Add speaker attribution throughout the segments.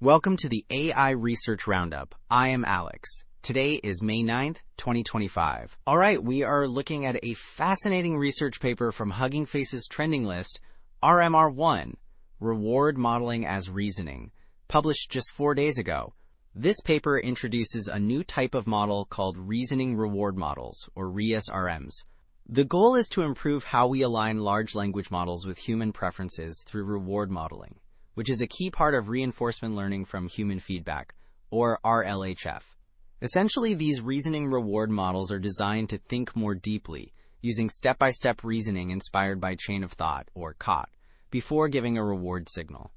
Speaker 1: Welcome to the AI Research Roundup. I am Alex. Today is May 9th, 2025. All right, we are looking at a fascinating research paper from Hugging Face's trending list, RM-R1, Reward Modeling as Reasoning, published just 4 days ago. This paper introduces a new type of model called Reasoning Reward Models, or ReSRMs. The goal is to improve how we align large language models with human preferences through reward modeling, which is a key part of reinforcement learning from human feedback, or RLHF. Essentially, these reasoning reward models are designed to think more deeply, using step-by-step reasoning inspired by chain of thought, or COT, before giving a reward signal.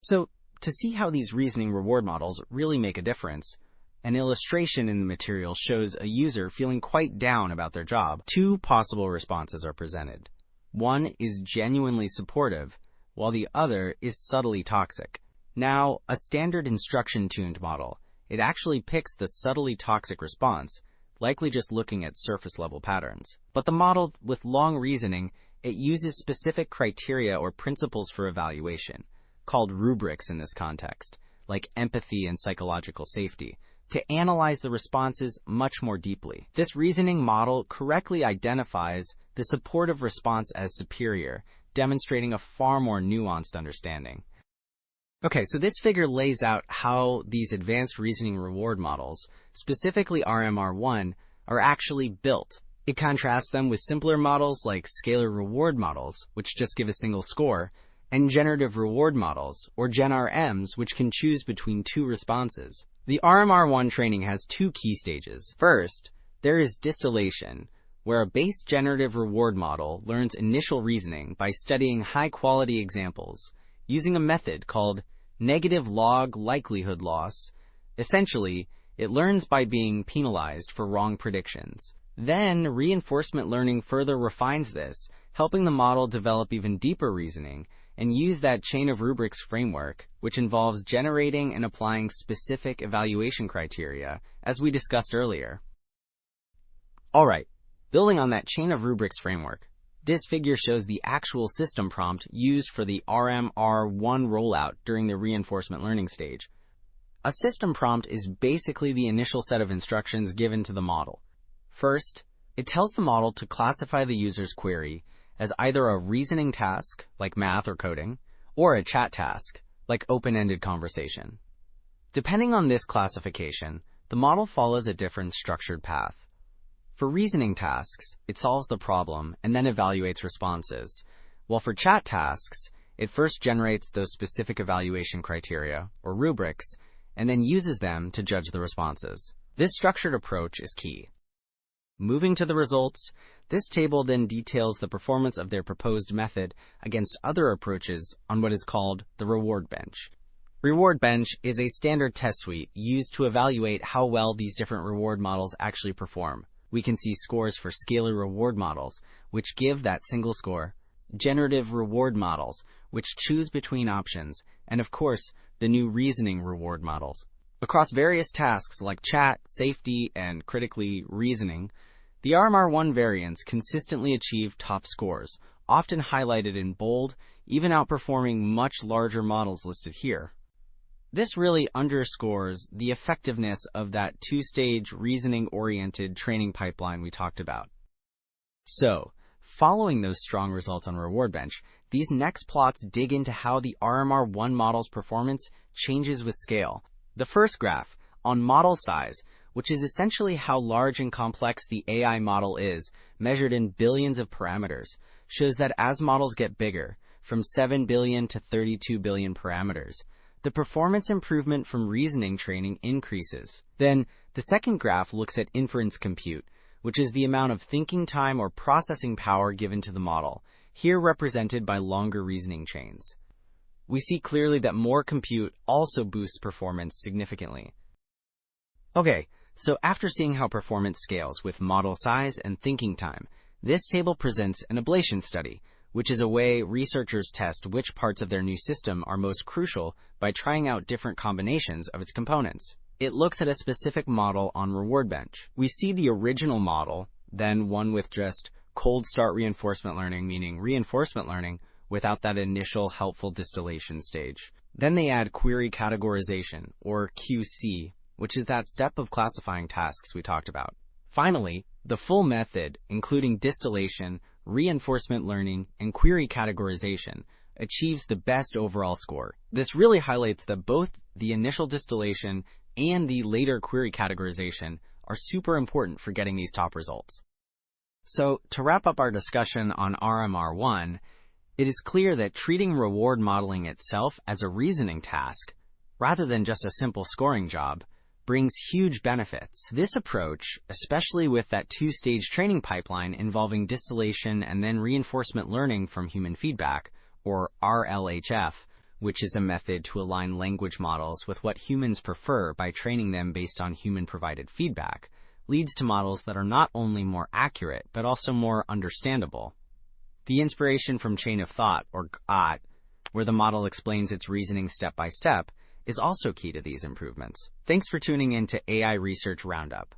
Speaker 1: So, to see how these reasoning reward models really make a difference, an illustration in the material shows a user feeling quite down about their job. Two possible responses are presented. One is genuinely supportive, while the other is subtly toxic. Now, a standard instruction-tuned model, it actually picks the subtly toxic response, likely just looking at surface-level patterns. But the model with long reasoning, it uses specific criteria or principles for evaluation, called rubrics in this context, like empathy and psychological safety, to analyze the responses much more deeply. This reasoning model correctly identifies the supportive response as superior, demonstrating a far more nuanced understanding. Okay, so this figure lays out how these advanced reasoning reward models, specifically RM-R1, are actually built. It contrasts them with simpler models like scalar reward models, which just give a single score, and generative reward models, or GenRMs, which can choose between two responses. The RM-R1 training has two key stages. First, there is distillation, where a base generative reward model learns initial reasoning by studying high-quality examples, using a method called negative log likelihood loss. Essentially, it learns by being penalized for wrong predictions. Then, reinforcement learning further refines this, helping the model develop even deeper reasoning and use that Chain-of-Rubrics framework, which involves generating and applying specific evaluation criteria, as we discussed earlier. All right. Building on that Chain-of-Rubrics framework, this figure shows the actual system prompt used for the RM-R1 rollout during the reinforcement learning stage. A system prompt is basically the initial set of instructions given to the model. First, it tells the model to classify the user's query as either a reasoning task, like math or coding, or a chat task, like open-ended conversation. Depending on this classification, the model follows a different structured path. For reasoning tasks, it solves the problem and then evaluates responses, while for chat tasks, it first generates those specific evaluation criteria, or rubrics, and then uses them to judge the responses. This structured approach is key. Moving to the results, this table then details the performance of their proposed method against other approaches on what is called the reward bench. Reward bench is a standard test suite used to evaluate how well these different reward models actually perform. We can see scores for scalar reward models, which give that single score, generative reward models, which choose between options, and of course, the new reasoning reward models. Across various tasks like chat, safety, and critically reasoning, the RM-R1 variants consistently achieve top scores, often highlighted in bold, even outperforming much larger models listed here. This really underscores the effectiveness of that two-stage reasoning-oriented training pipeline we talked about. So, following those strong results on Reward Bench, these next plots dig into how the RM-R1 model's performance changes with scale. The first graph, on model size, which is essentially how large and complex the AI model is, measured in billions of parameters, shows that as models get bigger, from 7 billion to 32 billion parameters, the performance improvement from reasoning training increases. Then, the second graph looks at inference compute, which is the amount of thinking time or processing power given to the model, here represented by longer reasoning chains. We see clearly that more compute also boosts performance significantly. Okay, so after seeing how performance scales with model size and thinking time, this table presents an ablation study, which is a way researchers test which parts of their new system are most crucial by trying out different combinations of its components. It looks at a specific model on Reward Bench. We see the original model, then one with just cold start reinforcement learning, meaning reinforcement learning without that initial helpful distillation stage. Then they add query categorization, or QC, which is that step of classifying tasks we talked about. Finally, the full method, including distillation, reinforcement learning, and query categorization, achieves the best overall score. This really highlights that both the initial distillation and the later query categorization are super important for getting these top results. So, to wrap up our discussion on RM-R1, it is clear that treating reward modeling itself as a reasoning task, rather than just a simple scoring job, brings huge benefits. This approach, especially with that two-stage training pipeline involving distillation and then reinforcement learning from human feedback, or RLHF, which is a method to align language models with what humans prefer by training them based on human-provided feedback, leads to models that are not only more accurate, but also more understandable. The inspiration from Chain of Thought, or GOT, where the model explains its reasoning step by step, is also key to these improvements. Thanks for tuning in to AI Research Roundup.